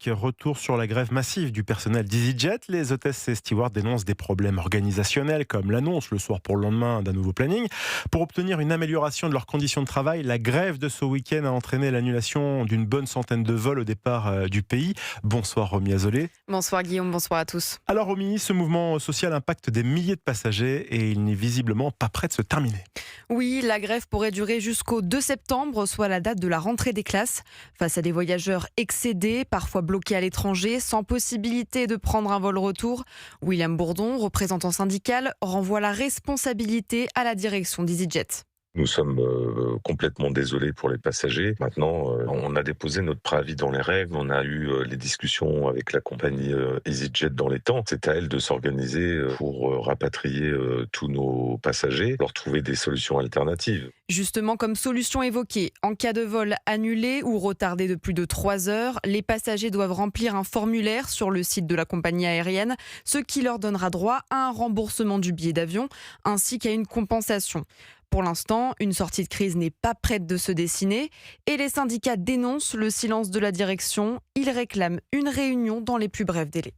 Retour sur la grève massive du personnel d'EasyJet. Les hôtesses et stewards dénoncent des problèmes organisationnels comme l'annonce le soir pour le lendemain d'un nouveau planning. Pour obtenir une amélioration de leurs conditions de travail, la grève de ce week-end a entraîné l'annulation d'une bonne centaine de vols au départ du pays. Bonsoir Romy Azoulay. Bonsoir Guillaume, bonsoir à tous. Alors Romy, ce mouvement social impacte des milliers de passagers et il n'est visiblement pas prêt de se terminer. Oui, la grève pourrait durer jusqu'au 2 septembre, soit la date de la rentrée des classes. Face à des voyageurs excédés, parfois bloqués à l'étranger, sans possibilité de prendre un vol retour, William Bourdon, représentant syndical, renvoie la responsabilité à la direction d'EasyJet. Nous sommes complètement désolés pour les passagers. Maintenant, on a déposé notre préavis dans les règles, on a eu les discussions avec la compagnie EasyJet dans les temps. C'est à elle de s'organiser pour rapatrier tous nos passagers, leur trouver des solutions alternatives. Justement, comme solution évoquée, en cas de vol annulé ou retardé de plus de 3 heures, les passagers doivent remplir un formulaire sur le site de la compagnie aérienne, ce qui leur donnera droit à un remboursement du billet d'avion ainsi qu'à une compensation. Pour l'instant, une sortie de crise n'est pas prête de se dessiner et les syndicats dénoncent le silence de la direction. Ils réclament une réunion dans les plus brefs délais.